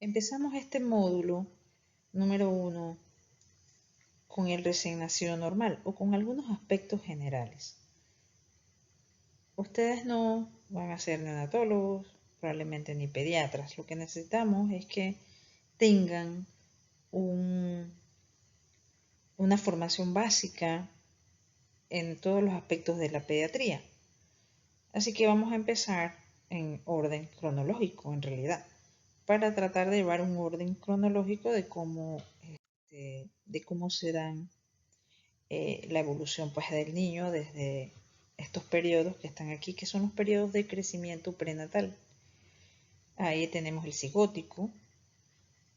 Empezamos este módulo número 1 con el recién nacido normal o con algunos aspectos generales. Ustedes no van a ser neonatólogos, probablemente ni pediatras. Lo que necesitamos es que tengan una formación básica en todos los aspectos de la pediatría. Así que vamos a empezar en orden cronológico, en realidad, para tratar de llevar un orden cronológico de cómo se dan la evolución pues, del niño desde estos periodos que están aquí, que son los periodos de crecimiento prenatal. Ahí tenemos el cigótico,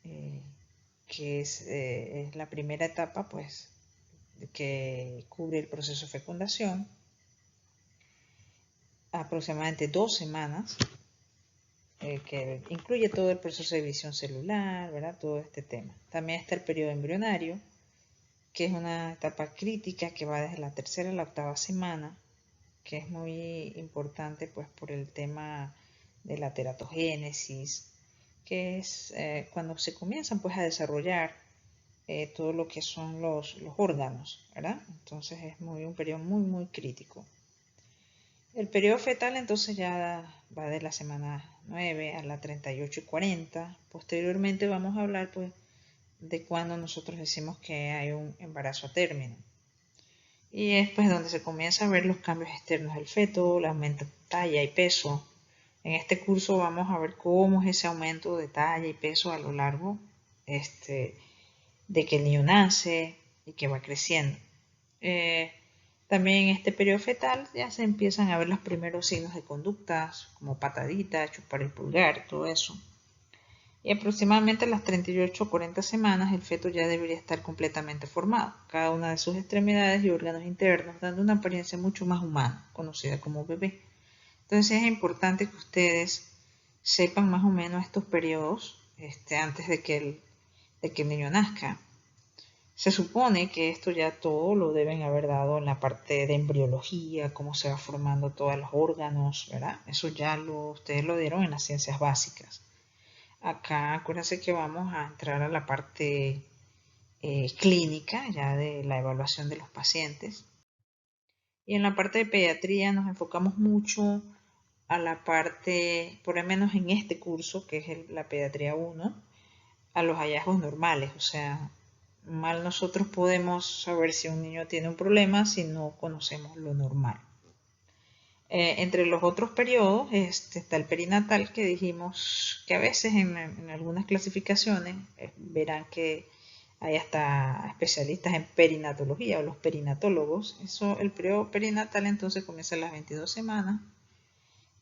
que es la primera etapa pues, que cubre el proceso de fecundación, aproximadamente 2 semanas, que incluye todo el proceso de división celular, ¿verdad? Todo este tema. También está el periodo embrionario, que es una etapa crítica que va desde la 3ª a la 8ª semana, que es muy importante pues por el tema de la teratogénesis, que es cuando se comienzan pues a desarrollar todo lo que son los órganos, ¿verdad? Entonces es un periodo muy crítico. El periodo fetal entonces ya va de la semana 9 a la 38 y 40. Posteriormente vamos a hablar pues de cuando nosotros decimos que hay un embarazo a término. Y es pues donde se comienza a ver los cambios externos del feto, el aumento de talla y peso. En este curso vamos a ver cómo es ese aumento de talla y peso a lo largo de que el niño nace y que va creciendo. También en este periodo fetal ya se empiezan a ver los primeros signos de conductas, como pataditas, chupar el pulgar, todo eso. Y aproximadamente a las 38 o 40 semanas el feto ya debería estar completamente formado, cada una de sus extremidades y órganos internos, dando una apariencia mucho más humana, conocida como bebé. Entonces es importante que ustedes sepan más o menos estos periodos antes de que el niño nazca. Se supone que esto ya todo lo deben haber dado en la parte de embriología, cómo se va formando todos los órganos, ¿verdad? Eso ya ustedes lo dieron en las ciencias básicas. Acá acuérdense que vamos a entrar a la parte clínica, ya de la evaluación de los pacientes. Y en la parte de pediatría nos enfocamos mucho a la parte, por lo menos en este curso, que es la pediatría 1, a los hallazgos normales. O sea, mal nosotros podemos saber si un niño tiene un problema si no conocemos lo normal. Entre los otros periodos está el perinatal, que dijimos que a veces en algunas clasificaciones verán que hay hasta especialistas en perinatología o los perinatólogos. El periodo perinatal entonces comienza a las 22 semanas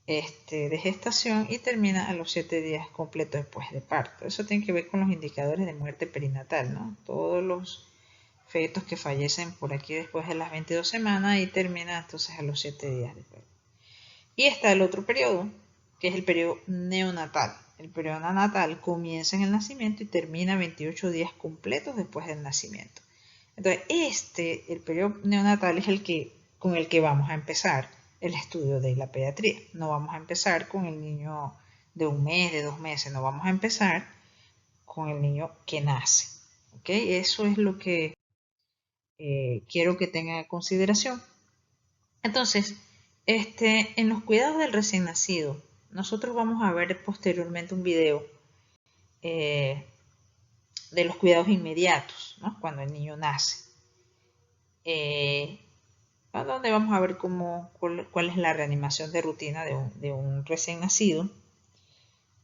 de gestación y termina a los 7 días completos después de parto. Eso tiene que ver con los indicadores de muerte perinatal, ¿no? Todos los fetos que fallecen por aquí después de las 22 semanas y termina entonces a los 7 días después. Y está el otro periodo, que es el periodo neonatal. El periodo neonatal comienza en el nacimiento y termina 28 días completos después del nacimiento. Entonces, el periodo neonatal es con el que vamos a empezar el estudio de la pediatría. No vamos a empezar con el niño de 1 mes, de 2 meses, no vamos a empezar con el niño que nace. ¿Ok? Eso es lo que quiero que tengan en consideración. Entonces, en los cuidados del recién nacido, nosotros vamos a ver posteriormente un video de los cuidados inmediatos, ¿no? Cuando el niño nace. Donde vamos a ver cuál es la reanimación de rutina de un recién nacido.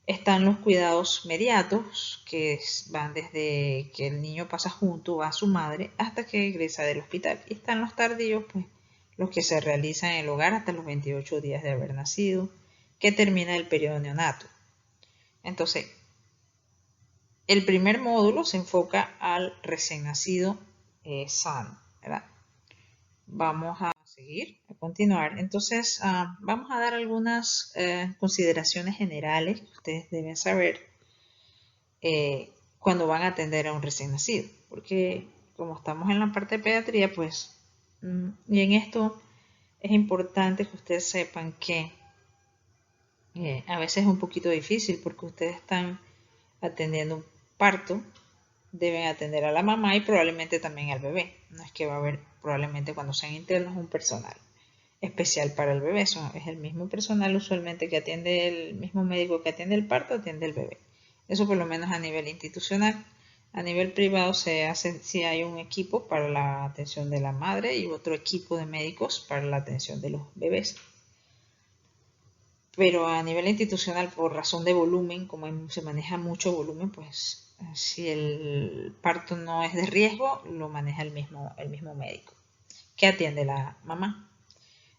Están los cuidados mediatos, que van desde que el niño pasa junto a su madre hasta que egresa del hospital. Y están los tardíos, pues, los que se realizan en el hogar hasta los 28 días de haber nacido, que termina el periodo neonato. Entonces, el primer módulo se enfoca al recién nacido sano, ¿verdad? Vamos a seguir, a continuar. Entonces, vamos a dar algunas consideraciones generales que ustedes deben saber cuando van a atender a un recién nacido. Porque como estamos en la parte de pediatría, pues, y en esto es importante que ustedes sepan que a veces es un poquito difícil porque ustedes están atendiendo un parto, deben atender a la mamá y probablemente también al bebé. No es que va a haber probablemente cuando sean internos un personal especial para el bebé. Eso es el mismo personal usualmente que atiende el mismo médico que atiende el parto, atiende el bebé. Eso por lo menos a nivel institucional. A nivel privado se hace si hay un equipo para la atención de la madre y otro equipo de médicos para la atención de los bebés. Pero a nivel institucional, por razón de volumen, como se maneja mucho volumen, pues si el parto no es de riesgo, lo maneja el mismo médico que atiende la mamá.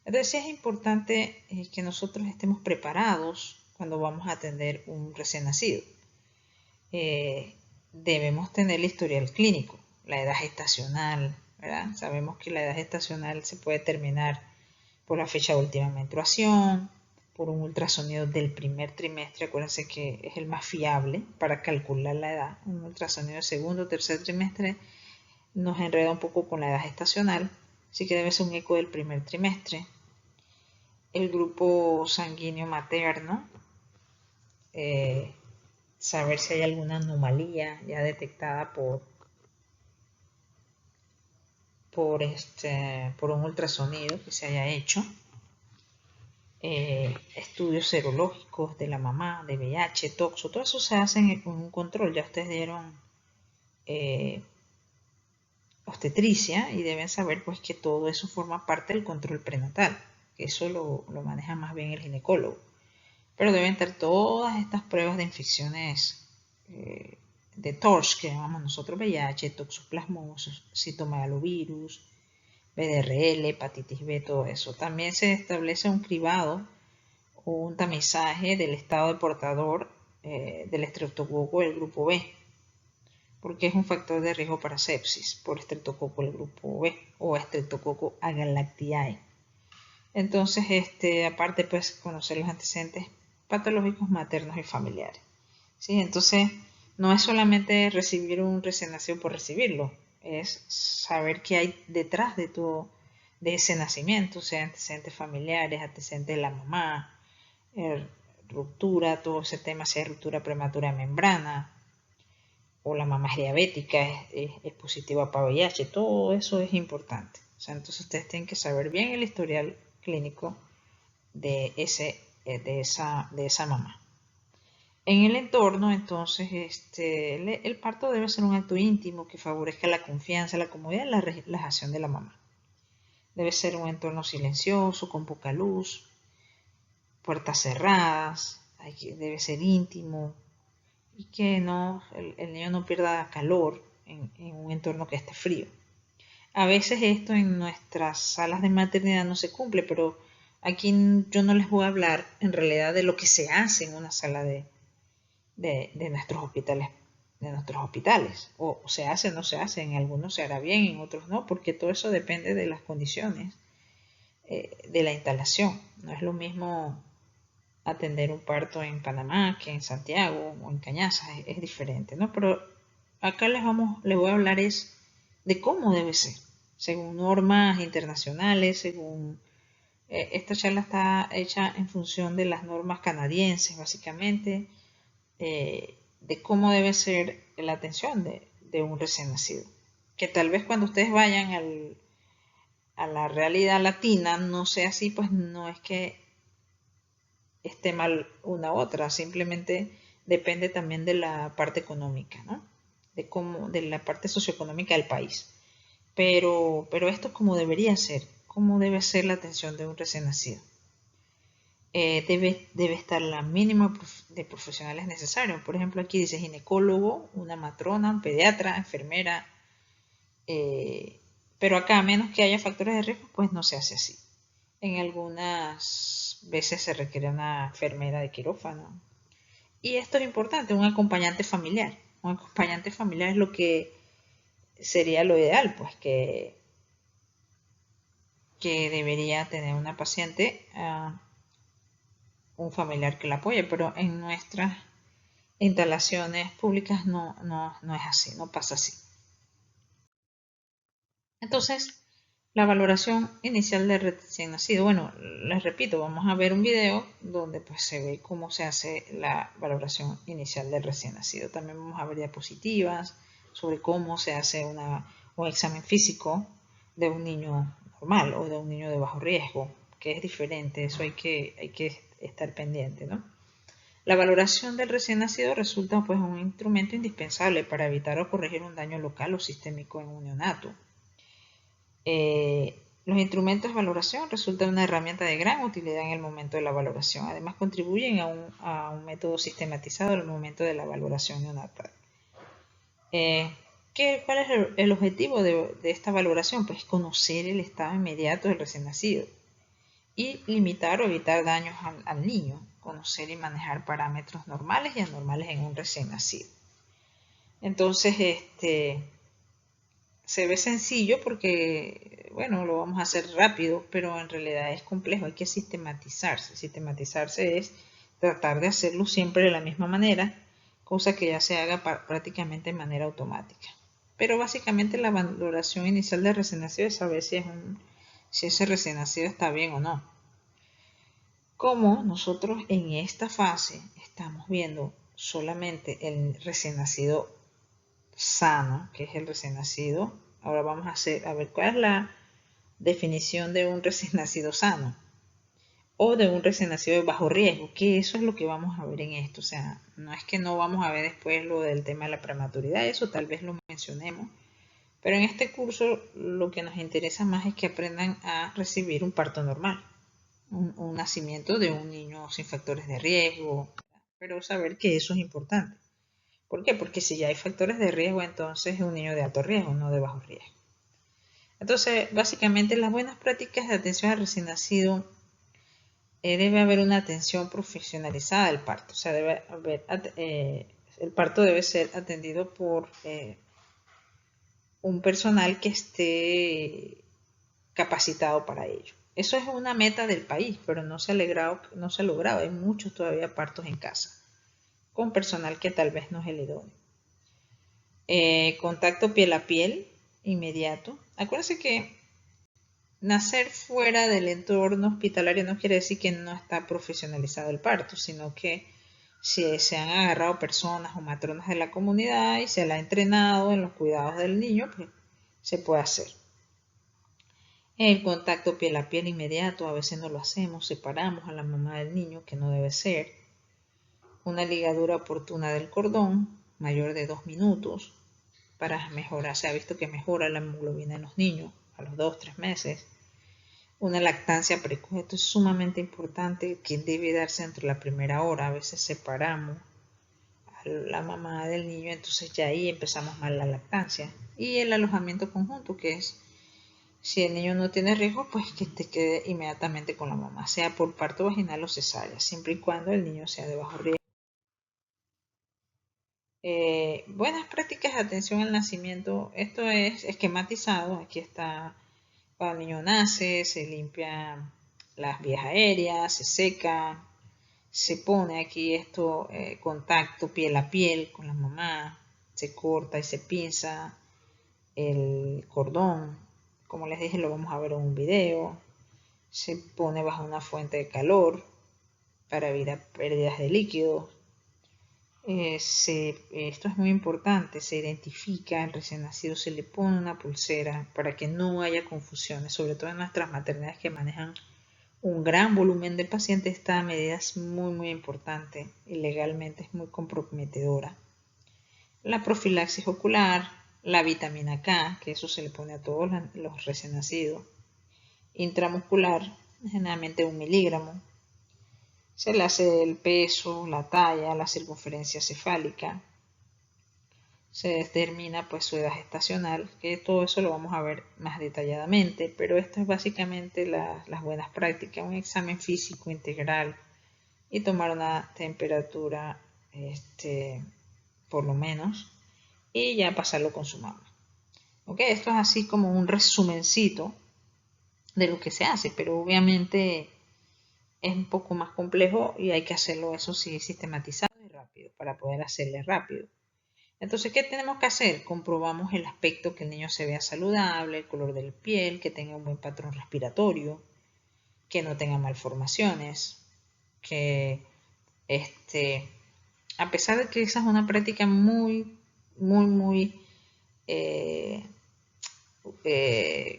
Entonces sí es importante que nosotros estemos preparados cuando vamos a atender un recién nacido. Debemos tener el historial clínico, la edad gestacional, ¿verdad? Sabemos que la edad gestacional se puede determinar por la fecha de última menstruación, por un ultrasonido del primer trimestre, acuérdense que es el más fiable para calcular la edad. Un ultrasonido de segundo o tercer trimestre nos enreda un poco con la edad gestacional, así que debe ser un eco del primer trimestre. El grupo sanguíneo materno, saber si hay alguna anomalía ya detectada por un ultrasonido que se haya hecho. Estudios serológicos de la mamá, de VIH, toxo, todo eso se hace con un control. Ya ustedes dieron obstetricia y deben saber pues que todo eso forma parte del control prenatal, que eso lo maneja más bien el ginecólogo. Pero deben tener todas estas pruebas de infecciones de TORCH, que llamamos nosotros VIH, toxoplasmosis, citomegalovirus, VDRL, hepatitis B, todo eso. También se establece un cribado o un tamizaje del estado de portador del estreptococo del grupo B, porque es un factor de riesgo para sepsis por estreptococo del grupo B o estreptococo agalactiae. Entonces, aparte, pues, conocer los antecedentes patológicos maternos y familiares. ¿Sí? Entonces, no es solamente recibir un recién nacido por recibirlo, es saber qué hay detrás de ese nacimiento, o sea, antecedentes familiares, antecedentes de la mamá, ruptura, todo ese tema, si hay ruptura prematura de membrana, o la mamá es diabética, es positiva para VIH, todo eso es importante. O sea, entonces ustedes tienen que saber bien el historial clínico de esa mamá. En el entorno, entonces, el parto debe ser un acto íntimo que favorezca la confianza, la comodidad y la relajación de la mamá. Debe ser un entorno silencioso, con poca luz, puertas cerradas, debe ser íntimo y que el niño no pierda calor en un entorno que esté frío. A veces esto en nuestras salas de maternidad no se cumple, pero aquí yo no les voy a hablar en realidad de lo que se hace en una sala de nuestros hospitales. O se hace o no se hace, en algunos se hará bien, en otros no, porque todo eso depende de las condiciones de la instalación. No es lo mismo atender un parto en Panamá que en Santiago o en Cañazas, es diferente, ¿no? Pero acá les voy a hablar de cómo debe ser, según normas internacionales, según esta charla está hecha en función de las normas canadienses, básicamente, de cómo debe ser la atención de un recién nacido. Que tal vez cuando ustedes vayan a la realidad latina no sea así, pues no es que esté mal una u otra, simplemente depende también de la parte económica, ¿no? De la parte socioeconómica del país. Pero esto es como debería ser, cómo debe ser la atención de un recién nacido. Debe estar la mínima de profesionales necesarios. Por ejemplo, aquí dice ginecólogo, una matrona, un pediatra, enfermera. Pero acá, a menos que haya factores de riesgo, pues no se hace así. En algunas veces se requiere una enfermera de quirófano. Y esto es importante, un acompañante familiar. Un acompañante familiar es lo que sería lo ideal, pues que debería tener una paciente, un familiar que la apoye, pero en nuestras instalaciones públicas no es así, no pasa así. Entonces, La valoración inicial del recién nacido. Bueno, les repito, vamos a ver un video donde pues se ve cómo se hace la valoración inicial del recién nacido. También vamos a ver diapositivas sobre cómo se hace un examen físico de un niño normal o de un niño de bajo riesgo, que es diferente, eso hay que estar pendiente, ¿no? La valoración del recién nacido resulta pues un instrumento indispensable para evitar o corregir un daño local o sistémico en un neonato. Los instrumentos de valoración resultan una herramienta de gran utilidad en el momento de la valoración. Además, contribuyen a un método sistematizado en el momento de la valoración neonatal. ¿Cuál es el objetivo de esta valoración? Pues conocer el estado inmediato del recién nacido y limitar o evitar daños al niño. Conocer y manejar parámetros normales y anormales en un recién nacido. Entonces, se ve sencillo porque, bueno, lo vamos a hacer rápido, pero en realidad es complejo, hay que sistematizarse. Sistematizarse es tratar de hacerlo siempre de la misma manera, cosa que ya se haga prácticamente de manera automática. Pero básicamente la valoración inicial del recién nacido es saber si ese recién nacido está bien o no. Como nosotros en esta fase estamos viendo solamente el recién nacido sano, que es el recién nacido. Ahora vamos a ver cuál es la definición de un recién nacido sano o de un recién nacido de bajo riesgo, que eso es lo que vamos a ver en esto. O sea, no es que no vamos a ver después lo del tema de la prematuridad, eso tal vez lo mencionemos, pero en este curso lo que nos interesa más es que aprendan a recibir un parto normal, un nacimiento de un niño sin factores de riesgo, pero saber que eso es importante. ¿Por qué? Porque si ya hay factores de riesgo, entonces es un niño de alto riesgo, no de bajo riesgo. Entonces, básicamente, las buenas prácticas de atención al recién nacido, debe haber una atención profesionalizada del parto. O sea, el parto debe ser atendido por un personal que esté capacitado para ello. Eso es una meta del país, pero no se ha logrado. Hay muchos todavía partos en casa, con personal que tal vez no es el idóneo. Contacto piel a piel inmediato. Acuérdense que nacer fuera del entorno hospitalario no quiere decir que no está profesionalizado el parto, sino que si se han agarrado personas o matronas de la comunidad y se la ha entrenado en los cuidados del niño, pues se puede hacer. El contacto piel a piel inmediato, a veces no lo hacemos, separamos a la mamá del niño, que no debe ser. Una ligadura oportuna del cordón, mayor de 2 minutos, para mejorar. Se ha visto que mejora la hemoglobina en los niños a los 2-3 meses. Una lactancia precoz, esto es sumamente importante, que debe darse entre la primera hora. A veces separamos a la mamá del niño, entonces ya ahí empezamos mal la lactancia. Y el alojamiento conjunto, que es, si el niño no tiene riesgo, pues que te quede inmediatamente con la mamá, sea por parto vaginal o cesárea, siempre y cuando el niño sea de bajo riesgo. Buenas prácticas de atención al nacimiento, esto es esquematizado, aquí está, cuando el niño nace, se limpia las vías aéreas, se seca, se pone aquí esto, contacto piel a piel con la mamá, se corta y se pinza el cordón, como les dije lo vamos a ver en un video, se pone bajo una fuente de calor para evitar pérdidas de líquidos. Esto es muy importante, se identifica al recién nacido, se le pone una pulsera para que no haya confusiones, sobre todo en nuestras maternidades que manejan un gran volumen de pacientes. Esta medida es muy importante y legalmente es muy comprometedora. La profilaxis ocular, la vitamina K, que eso se le pone a todos los recién nacidos, intramuscular, generalmente 1 miligramo. Se le hace el peso, la talla, la circunferencia cefálica. Se determina pues su edad gestacional, que todo eso lo vamos a ver más detalladamente, pero esto es básicamente las buenas prácticas, un examen físico integral y tomar una temperatura, por lo menos, y ya pasarlo con su mamá. ¿Ok? Esto es así como un resumencito de lo que se hace, pero obviamente es un poco más complejo y hay que hacerlo, eso sí, sistematizado y rápido para poder hacerle rápido. Entonces, ¿qué tenemos que hacer? Comprobamos el aspecto, que el niño se vea saludable, el color de la piel, que tenga un buen patrón respiratorio, que no tenga malformaciones, que a pesar de que esa es una práctica muy eh,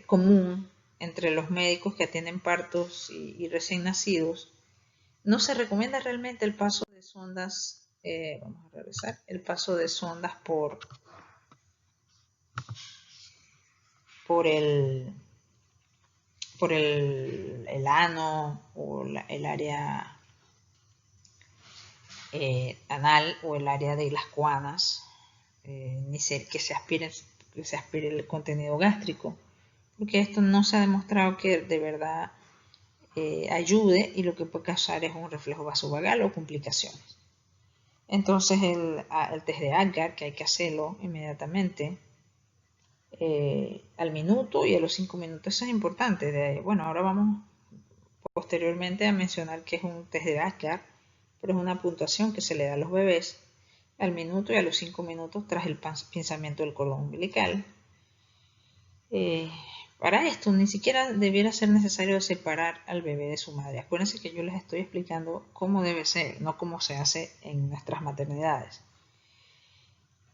común entre los médicos que atienden partos y recién nacidos, no se recomienda realmente el paso de sondas, vamos a revisar, el paso de sondas por el ano o el área anal o el área de las cuanas, ni que se aspire el contenido gástrico, porque esto no se ha demostrado que de verdad ayude, y lo que puede causar es un reflejo vasovagal o complicaciones. Entonces el test de Apgar, que hay que hacerlo inmediatamente, al minuto y a los 5 minutos. Eso es importante. Bueno, ahora vamos posteriormente a mencionar que es un test de Apgar, pero es una puntuación que se le da a los bebés al minuto y a los 5 minutos tras el pinzamiento del cordón umbilical. Para esto ni siquiera debiera ser necesario separar al bebé de su madre. Acuérdense que yo les estoy explicando cómo debe ser, no cómo se hace en nuestras maternidades.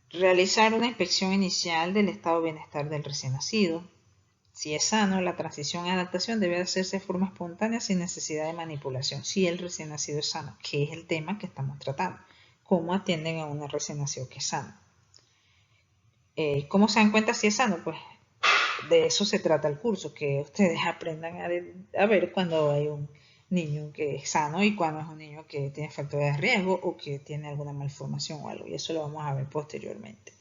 Realizar una inspección inicial del estado de bienestar del recién nacido. Si es sano, la transición a adaptación debe hacerse de forma espontánea sin necesidad de manipulación. Si el recién nacido es sano, que es el tema que estamos tratando. ¿Cómo atienden a un recién nacido que es sano? ¿Cómo se dan cuenta si es sano? Pues de eso se trata el curso, que ustedes aprendan a ver cuando hay un niño que es sano y cuando es un niño que tiene factores de riesgo o que tiene alguna malformación o algo, y eso lo vamos a ver posteriormente.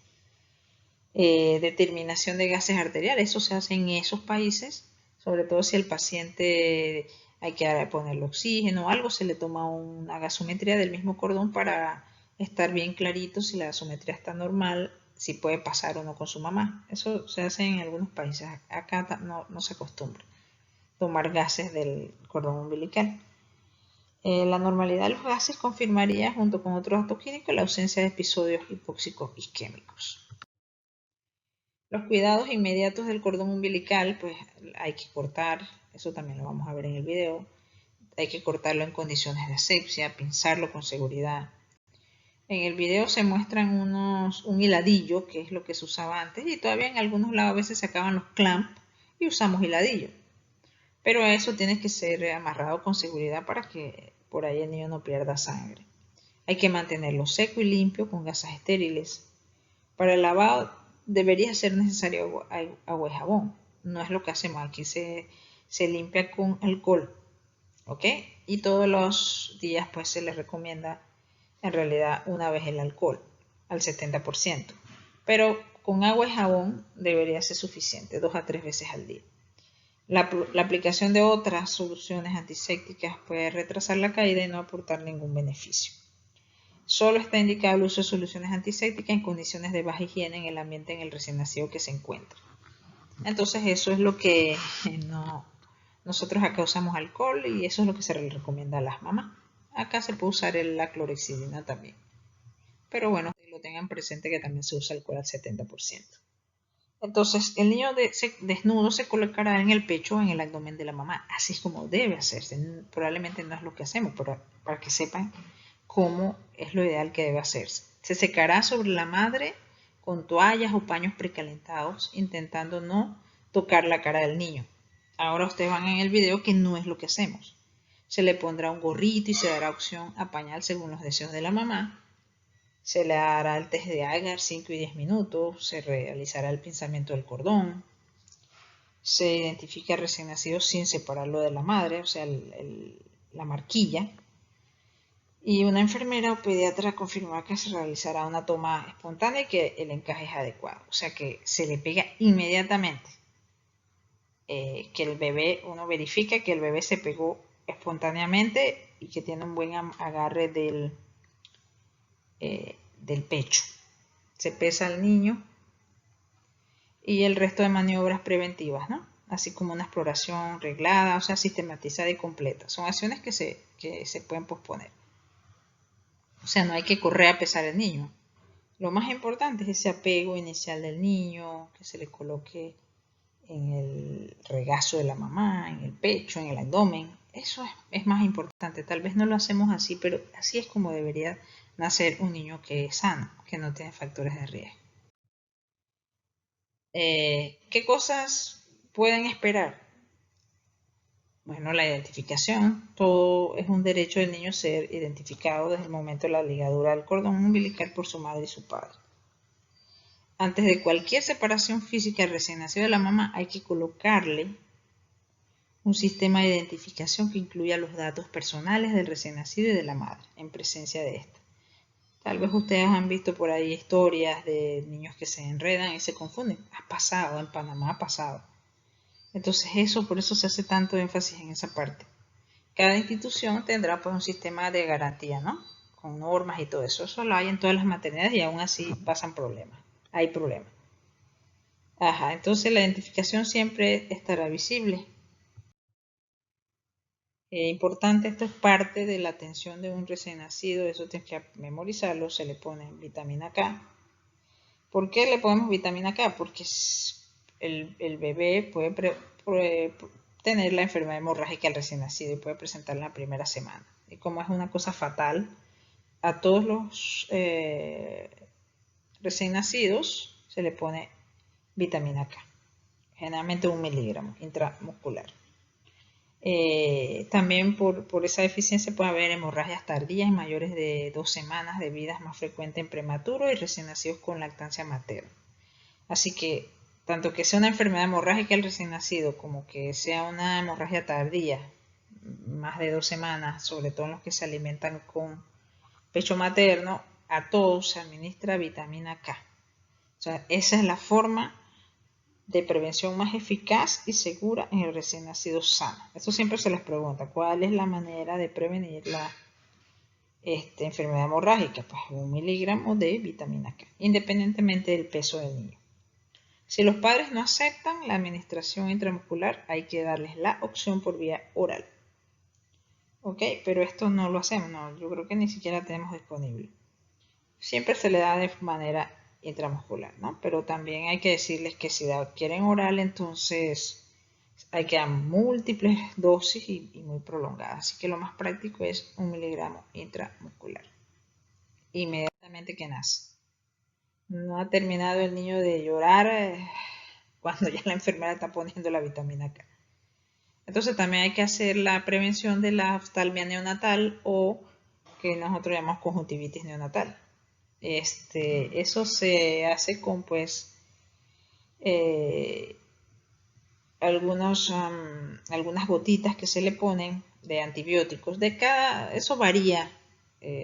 Determinación de gases arteriales, eso se hace en esos países, sobre todo si el paciente hay que ponerle oxígeno o algo, se le toma una gasometría del mismo cordón para estar bien clarito si la gasometría está normal, si puede pasar o no con su mamá. Eso se hace en algunos países, acá no se acostumbra tomar gases del cordón umbilical. La normalidad de los gases confirmaría, junto con otros datos clínicos, la ausencia de episodios hipóxicos isquémicos. Los cuidados inmediatos del cordón umbilical, pues hay que cortar, eso también lo vamos a ver en el video. Hay que cortarlo en condiciones de asepsia, pinzarlo con seguridad. En el video se muestran un hiladillo, que es lo que se usaba antes, y todavía en algunos lados a veces se acaban los clamps y usamos hiladillo. Pero eso tiene que ser amarrado con seguridad para que por ahí el niño no pierda sangre. Hay que mantenerlo seco y limpio con gasas estériles. Para el lavado debería ser necesario agua y jabón. No es lo que hacemos aquí, se limpia con alcohol, ¿ok? Y todos los días pues se les recomienda en realidad una vez el alcohol, al 70%. Pero con agua y jabón debería ser suficiente, 2 a 3 veces al día. La aplicación de otras soluciones antisépticas puede retrasar la caída y no aportar ningún beneficio. Solo está indicado el uso de soluciones antisépticas en condiciones de baja higiene en el ambiente en el recién nacido que se encuentra. Entonces eso es lo que nosotros acá usamos alcohol y eso es lo que se le recomienda a las mamás. Acá se puede usar la clorexidina también. Pero bueno, lo tengan presente que también se usa alcohol al 70%. Entonces el niño desnudo se colocará en el pecho o en el abdomen de la mamá. Así es como debe hacerse. Probablemente no es lo que hacemos, pero para que sepan cómo es lo ideal que debe hacerse. Se secará sobre la madre con toallas o paños precalentados, intentando no tocar la cara del niño. Ahora ustedes van en el video que no es lo que hacemos. Se le pondrá un gorrito y se dará opción a pañal según los deseos de la mamá. Se le hará el test de Apgar 5 y 10 minutos. Se realizará el pinzamiento del cordón. Se identifica al recién nacido sin separarlo de la madre, o sea, la marquilla. Y una enfermera o pediatra confirmará que se realizará una toma espontánea y que el encaje es adecuado. O sea que se le pega inmediatamente. Que el bebé, uno verifica que el bebé se pegó espontáneamente y que tiene un buen agarre del pecho. Se pesa al niño y el resto de maniobras preventivas, ¿no? Así como una exploración reglada, o sea, sistematizada y completa. Son acciones que se pueden posponer. O sea, no hay que correr a pesar el niño. Lo más importante es ese apego inicial del niño, que se le coloque en el regazo de la mamá, en el pecho, en el abdomen. Eso es más importante. Tal vez no lo hacemos así, pero así es como debería nacer un niño que es sano, que no tiene factores de riesgo. ¿Qué cosas pueden esperar? Bueno, la identificación. Todo es un derecho del niño ser identificado desde el momento de la ligadura del cordón umbilical por su madre y su padre. Antes de cualquier separación física del recién nacido de la mamá, hay que colocarle un sistema de identificación que incluya los datos personales del recién nacido y de la madre, en presencia de esta. Tal vez ustedes han visto por ahí historias de niños que se enredan y se confunden. Ha pasado, en Panamá ha pasado. Entonces por eso se hace tanto énfasis en esa parte. Cada institución tendrá pues un sistema de garantía, ¿no? Con normas y todo eso. Eso lo hay en todas las maternidades y aún así pasan problemas. Hay problemas. Ajá, entonces la identificación siempre estará visible. Importante, esto es parte de la atención de un recién nacido, eso tienes que memorizarlo, se le pone vitamina K. ¿Por qué le ponemos vitamina K? Porque el bebé puede tener la enfermedad hemorrágica al recién nacido y puede presentarla en la primera semana. Y como es una cosa fatal, a todos los recién nacidos se le pone vitamina K, generalmente 1 miligramo intramuscular. También por esa deficiencia puede haber hemorragias tardías mayores de 2 semanas, debido más frecuente en prematuros y recién nacidos con lactancia materna. Así que, tanto que sea una enfermedad hemorrágica el recién nacido como que sea una hemorragia tardía, más de 2 semanas, sobre todo en los que se alimentan con pecho materno, a todos se administra vitamina K. O sea, esa es la forma de prevención más eficaz y segura en el recién nacido sano. Eso siempre se les pregunta, ¿cuál es la manera de prevenir la enfermedad hemorrágica? Pues 1 miligramo de vitamina K, independientemente del peso del niño. Si los padres no aceptan la administración intramuscular, hay que darles la opción por vía oral. ¿Ok? Pero esto no lo hacemos, no, yo creo que ni siquiera tenemos disponible. Siempre se le da de manera intramuscular, ¿no? Pero también hay que decirles que si la quieren oral, entonces hay que dar múltiples dosis y muy prolongadas. Así que lo más práctico es 1 miligramo intramuscular, inmediatamente que nace. No ha terminado el niño de llorar cuando ya la enfermera está poniendo la vitamina K. Entonces también hay que hacer la prevención de la oftalmia neonatal o que nosotros llamamos conjuntivitis neonatal. Eso se hace con pues eh, algunas gotitas que se le ponen de antibióticos. Eso varía.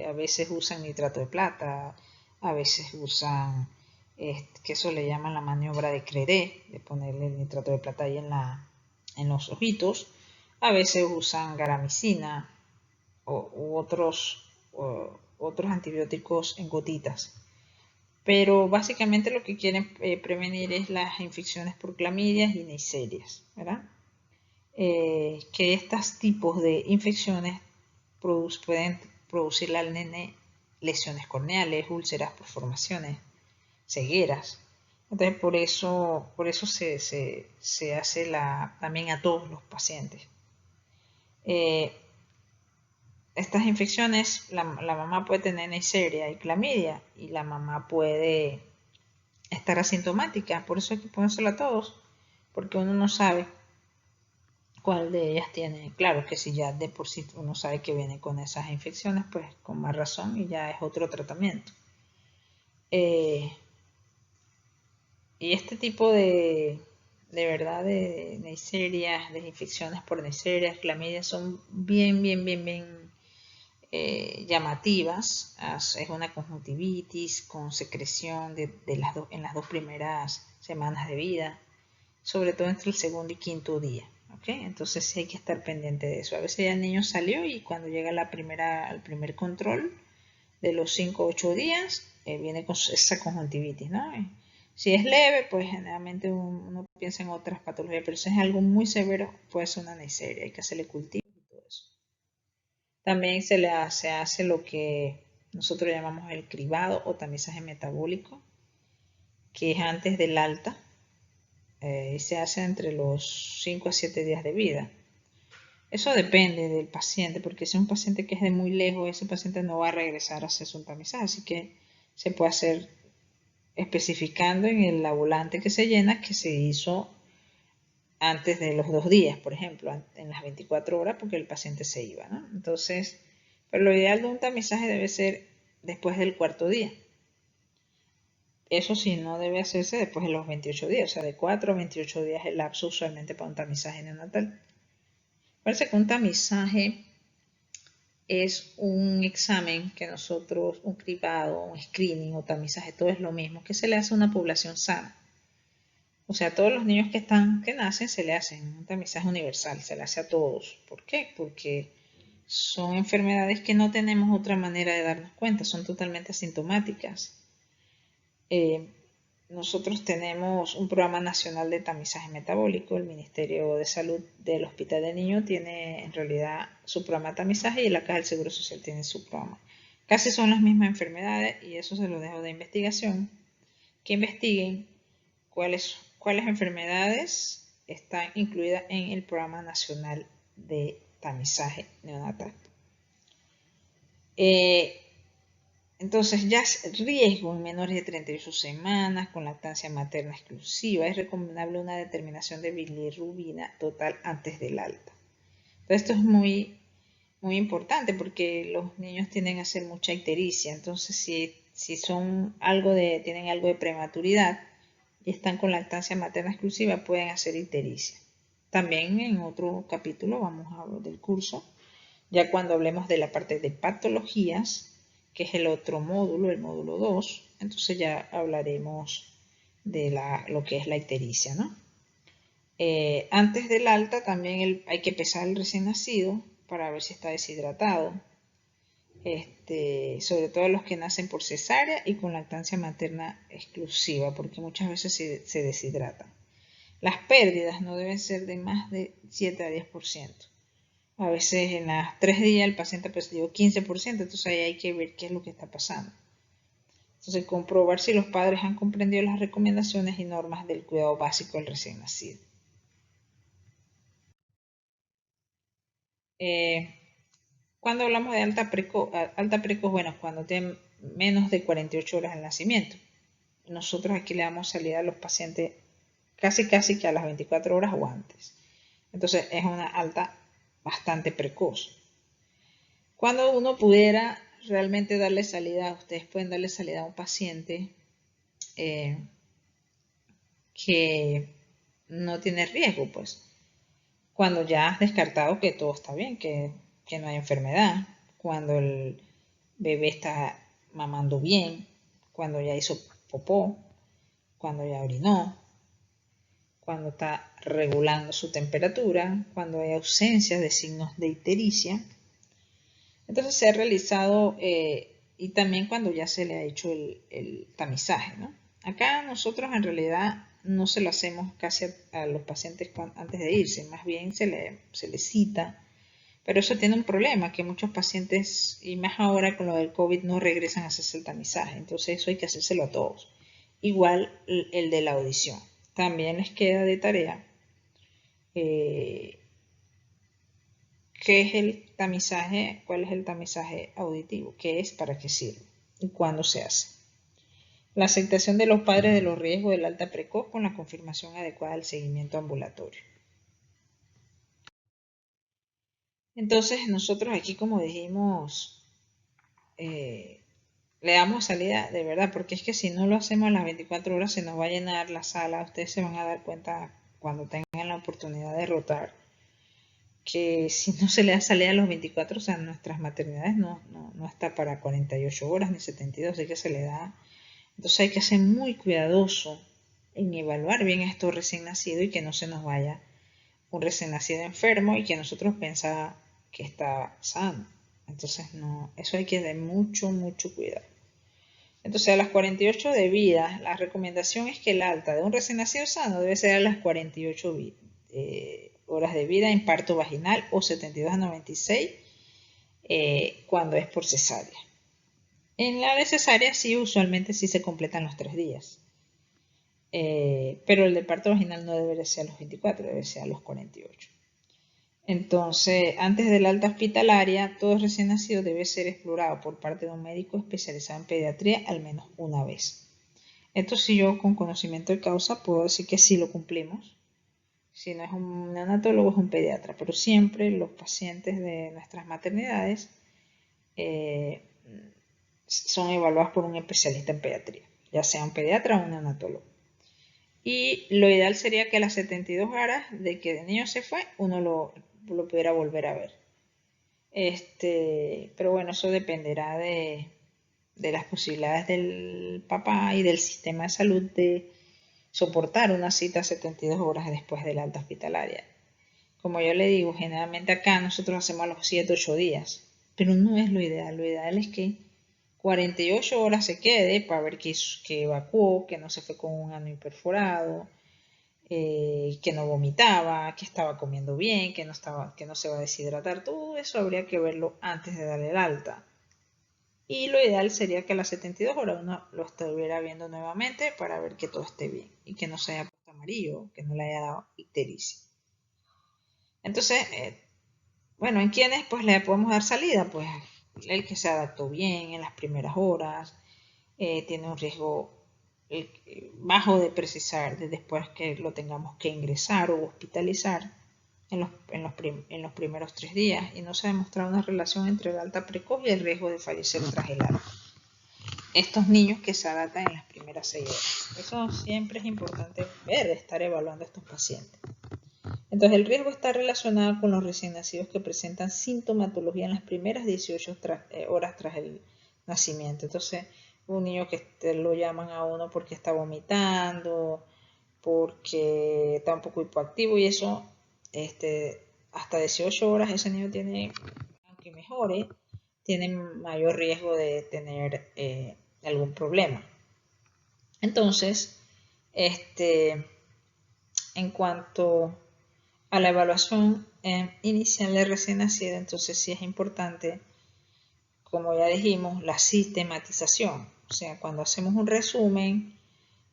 A veces usan nitrato de plata, a veces usan, que eso le llaman la maniobra de Credé, de ponerle el nitrato de plata ahí en los ojitos. A veces usan garamicina u otros antibióticos en gotitas. Pero básicamente lo que quieren prevenir es las infecciones por clamidias y neiserias, ¿verdad? Que estos tipos de infecciones pueden producirle al nene lesiones corneales, úlceras, perforaciones, cegueras. Entonces por eso se hace también a todos los pacientes. Estas infecciones, la mamá puede tener neisseria y clamidia y la mamá puede estar asintomática, por eso hay que ponérsela a todos, porque uno no sabe cuál de ellas tiene. Claro que si ya de por sí uno sabe que viene con esas infecciones, pues con más razón y ya es otro tratamiento. Y este tipo de verdad de neiserias, de infecciones por neiserias, clamidia son bien llamativas. Es una conjuntivitis con secreción en las 2 primeras semanas de vida, sobre todo entre el segundo y quinto día. ¿Okay? Entonces sí hay que estar pendiente de eso. A veces ya el niño salió y cuando llega al primer control de los 5 o 8 días, viene con esa conjuntivitis, ¿no? Si es leve, pues generalmente uno piensa en otras patologías, pero si es algo muy severo, puede ser una neisseria, hay que hacerle cultivo y todo eso. También se hace lo que nosotros llamamos el cribado o tamizaje metabólico, que es antes del alta, y se hace entre los 5 a 7 días de vida. Eso depende del paciente, porque si es un paciente que es de muy lejos, ese paciente no va a regresar a hacerse un tamizaje, así que se puede hacer especificando en el volante que se llena que se hizo antes de los 2 días, por ejemplo, en las 24 horas, porque el paciente se iba, ¿no? Entonces, pero lo ideal de un tamizaje debe ser después del 4.º día. Eso sí, no debe hacerse después de los 28 días, o sea, de 4 a 28 días el lapso usualmente para un tamizaje neonatal. Parece que un tamizaje es un examen que nosotros, un cribado, un screening o tamizaje, todo es lo mismo, que se le hace a una población sana. O sea, a todos los niños que nacen se le hacen un tamizaje universal, se le hace a todos. ¿Por qué? Porque son enfermedades que no tenemos otra manera de darnos cuenta, son totalmente asintomáticas. Nosotros tenemos un programa nacional de tamizaje metabólico, el Ministerio de Salud del Hospital de Niños tiene en realidad su programa de tamizaje y la Caja del Seguro Social tiene su programa. Casi son las mismas enfermedades y eso se lo dejo de investigación, que investiguen cuáles enfermedades están incluidas en el programa nacional de tamizaje neonatal. Entonces, ya riesgo en menores de 38 semanas con lactancia materna exclusiva. Es recomendable una determinación de bilirrubina total antes del alta. Entonces, esto es muy importante porque los niños tienden a hacer mucha ictericia. Entonces, si tienen algo de prematuridad y están con lactancia materna exclusiva, pueden hacer ictericia. También en otro capítulo vamos a hablar del curso, ya cuando hablemos de la parte de patologías, que es el otro módulo, el módulo 2, entonces ya hablaremos de lo que es la ictericia, ¿no? Antes del alta también hay que pesar el recién nacido para ver si está deshidratado, sobre todo los que nacen por cesárea y con lactancia materna exclusiva, porque muchas veces se deshidratan. Las pérdidas no deben ser de más de 7 a 10%. A veces en las 3 días el paciente perdió 15%, entonces ahí hay que ver qué es lo que está pasando. Entonces comprobar si los padres han comprendido las recomendaciones y normas del cuidado básico del recién nacido. Cuando hablamos de alta precoz, bueno, cuando tienen menos de 48 horas al nacimiento. Nosotros aquí le damos salida a los pacientes casi que a las 24 horas o antes. Entonces es una alta bastante precoz. Cuando uno pudiera realmente darle salida, ustedes pueden darle salida a un paciente que no tiene riesgo, pues. Cuando ya has descartado que todo está bien, que no hay enfermedad, cuando el bebé está mamando bien, cuando ya hizo popó, cuando ya orinó, cuando está regulando su temperatura, cuando hay ausencia de signos de ictericia. Entonces se ha realizado, y también cuando ya se le ha hecho el tamizaje, ¿no? Acá nosotros en realidad no se lo hacemos casi a los pacientes antes de irse, más bien se les cita, pero eso tiene un problema, que muchos pacientes, y más ahora con lo del COVID, no regresan a hacerse el tamizaje, entonces eso hay que hacérselo a todos. Igual el de la audición. También les queda de tarea ¿qué es el tamizaje? ¿Cuál es el tamizaje auditivo? ¿Qué es? ¿Para qué sirve? ¿Y cuándo se hace? La aceptación de los padres de los riesgos del alta precoz con la confirmación adecuada del seguimiento ambulatorio. Entonces nosotros aquí, como dijimos, le damos salida de verdad, porque es que si no lo hacemos a las 24 horas se nos va a llenar la sala. Ustedes se van a dar cuenta cuando tengan la oportunidad de rotar que si no se le da salida a los 24, o sea, nuestras maternidades no está para 48 horas ni 72, así que se le da. Entonces hay que ser muy cuidadoso en evaluar bien a estos recién nacidos y que no se nos vaya un recién nacido enfermo y que nosotros pensaba que está sano. Entonces no, eso hay que tener mucho cuidado. Entonces a las 48 de vida, la recomendación es que el alta de un recién nacido sano debe ser a las 48 horas de vida en parto vaginal o 72 a 96 cuando es por cesárea. En la de cesárea sí, usualmente sí se completan los 3 días. Pero el de parto vaginal no debería ser a los 24, debe ser a los 48. Entonces, antes de la alta hospitalaria, todo recién nacido debe ser explorado por parte de un médico especializado en pediatría al menos una vez. Esto sí, yo con conocimiento de causa puedo decir que sí lo cumplimos. Si no es un neonatólogo, es un pediatra, pero siempre los pacientes de nuestras maternidades eh, son evaluados por un especialista en pediatría, ya sea un pediatra o un neonatólogo. Y lo ideal sería que a las 72 horas de que el niño se fue, uno lo pudiera volver a ver. Pero bueno, eso dependerá de las posibilidades del papá y del sistema de salud de soportar una cita 72 horas después de la alta hospitalaria. Como yo le digo, generalmente acá nosotros hacemos a los 7-8 días, pero no es lo ideal. Lo ideal es que 48 horas se quede para ver que evacuó, que no se fue con un ano imperforado, que no vomitaba, que estaba comiendo bien, que no se va a deshidratar. Todo eso habría que verlo antes de darle el alta. Y lo ideal sería que a las 72 horas uno lo estuviera viendo nuevamente para ver que todo esté bien y que no se haya puesto amarillo, que no le haya dado ictericia. Entonces, bueno, ¿en quiénes pues le podemos dar salida? Pues el que se adaptó bien en las primeras horas, tiene un riesgo bajo de precisar de después que lo tengamos que ingresar o hospitalizar en los primeros 3 días y no se ha demostrado una relación entre el alta precoz y el riesgo de fallecer tras el alta. Estos niños que se adaptan en las primeras 6 horas. Eso siempre es importante ver, estar evaluando a estos pacientes. Entonces, el riesgo está relacionado con los recién nacidos que presentan sintomatología en las primeras 18 horas tras el nacimiento. Entonces, un niño que lo llaman a uno porque está vomitando, porque está un poco hipoactivo y eso, hasta 18 horas ese niño tiene, aunque mejore, tiene mayor riesgo de tener algún problema. Entonces, en cuanto a la evaluación inicial de recién nacido, entonces sí es importante, como ya dijimos, la sistematización. O sea, cuando hacemos un resumen,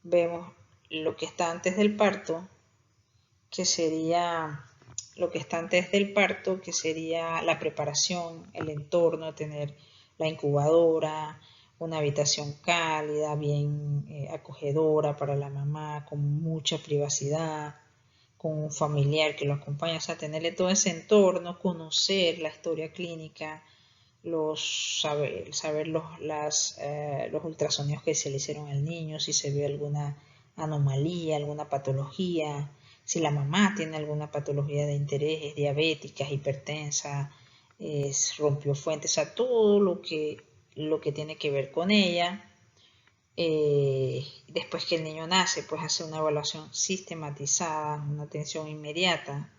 vemos lo que está antes del parto, que sería la preparación, el entorno, tener la incubadora, una habitación cálida, bien acogedora para la mamá, con mucha privacidad, con un familiar que lo acompaña, o sea, tenerle todo ese entorno, conocer la historia clínica, saber los ultrasonidos que se le hicieron al niño, si se ve alguna anomalía, alguna patología, si la mamá tiene alguna patología de interés, es diabética, es hipertensa, rompió fuentes, o sea, todo lo que tiene que ver con ella. Después que el niño nace, pues hace una evaluación sistematizada, una atención inmediata,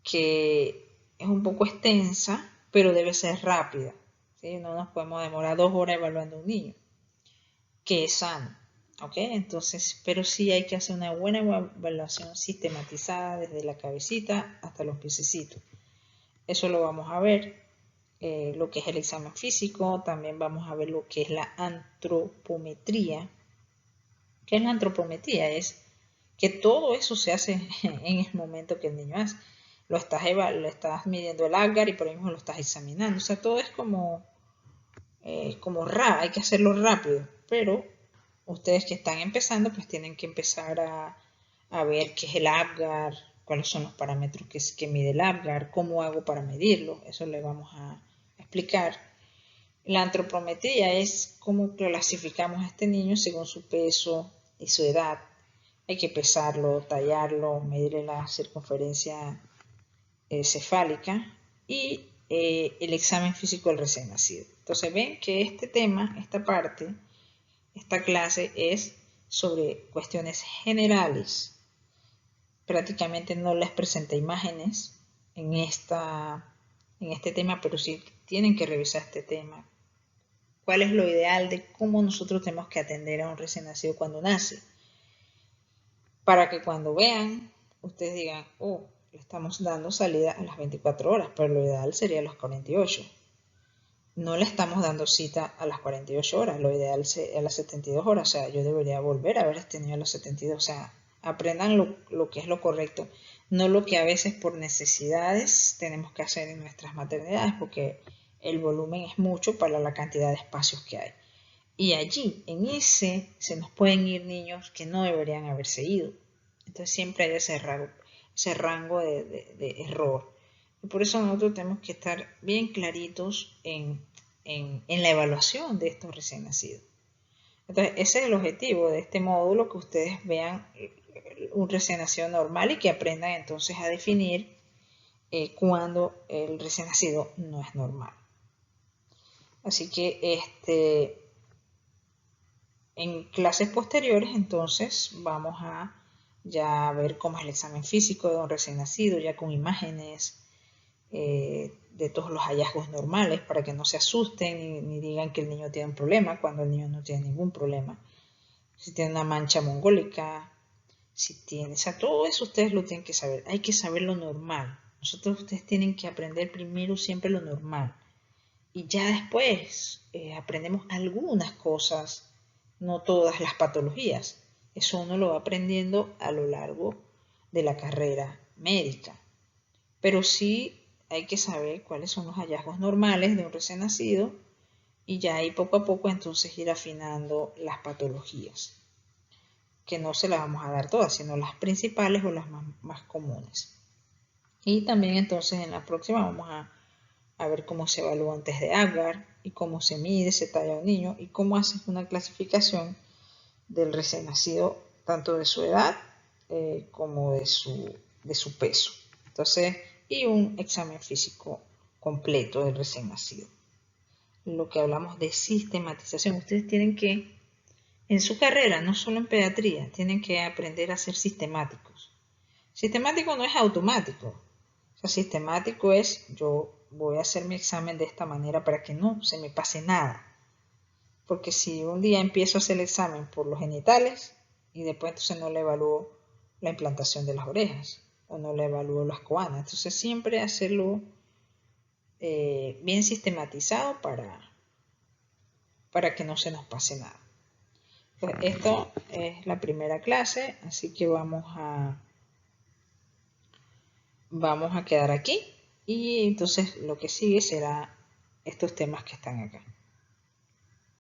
que es un poco extensa, pero debe ser rápida. ¿Sí? No nos podemos demorar 2 horas evaluando a un niño que es sano. ¿Ok? Entonces, pero sí hay que hacer una buena evaluación sistematizada desde la cabecita hasta los piececitos. Eso lo vamos a ver. Lo que es el examen físico, también vamos a ver lo que es la antropometría. ¿Qué es la antropometría? Es que todo eso se hace en el momento que el niño hace. Lo estás midiendo el Apgar y por ahí mismo lo estás examinando. O sea, todo es como hay que hacerlo rápido. Pero ustedes que están empezando, pues tienen que empezar a ver qué es el Apgar, cuáles son los parámetros que mide el Apgar, cómo hago para medirlo. Eso le vamos a explicar. La antropometría es cómo clasificamos a este niño según su peso y su edad. Hay que pesarlo, tallarlo, medirle la circunferencia cefálica y el examen físico del recién nacido. Entonces ven que este tema, esta parte, esta clase es sobre cuestiones generales. Prácticamente no les presenté imágenes en este tema, pero sí tienen que revisar este tema. ¿Cuál es lo ideal de cómo nosotros tenemos que atender a un recién nacido cuando nace? Para que cuando vean, ustedes digan, oh, le estamos dando salida a las 24 horas, pero lo ideal sería a las 48. no le estamos dando cita a las 48 horas, lo ideal es a las 72 horas, o sea, yo debería volver a ver a este niño a los 72, o sea, aprendan lo que es lo correcto, no lo que a veces por necesidades tenemos que hacer en nuestras maternidades, porque el volumen es mucho para la cantidad de espacios que hay. Y allí, en ese, se nos pueden ir niños que no deberían haberse ido. Entonces siempre hay ese rango de error. Y por eso nosotros tenemos que estar bien claritos en la evaluación de estos recién nacidos. Entonces, ese es el objetivo de este módulo, que ustedes vean un recién nacido normal y que aprendan entonces a definir cuando el recién nacido no es normal. Así que en clases posteriores entonces vamos a ya ver cómo es el examen físico de un recién nacido, ya con imágenes de todos los hallazgos normales, para que no se asusten ni digan que el niño tiene un problema cuando el niño no tiene ningún problema. Si tiene una mancha mongólica, si tiene, o sea, todo eso ustedes lo tienen que saber. Hay que saber lo normal. Ustedes tienen que aprender primero siempre lo normal. Y ya después aprendemos algunas cosas, no todas las patologías. Eso uno lo va aprendiendo a lo largo de la carrera médica. Pero sí hay que saber cuáles son los hallazgos normales de un recién nacido y ya ahí poco a poco entonces ir afinando las patologías, que no se las vamos a dar todas, sino las principales o las más comunes. Y también entonces en la próxima vamos a ver cómo se evalúa un test de Apgar y cómo se mide, se talla un niño y cómo haces una clasificación del recién nacido, tanto de su edad como de su peso. Entonces, y un examen físico completo del recién nacido. Lo que hablamos de sistematización, ustedes tienen que, en su carrera, no solo en pediatría, tienen que aprender a ser sistemáticos. Sistemático no es automático. O sea, sistemático es yo voy a hacer mi examen de esta manera para que no se me pase nada. Porque si un día empiezo a hacer el examen por los genitales y después entonces no le evalúo la implantación de las orejas o no le evalúo las coanas. Entonces siempre hacerlo bien sistematizado para que no se nos pase nada. Pues esto es la primera clase, así que vamos a quedar aquí y entonces lo que sigue será estos temas que están acá.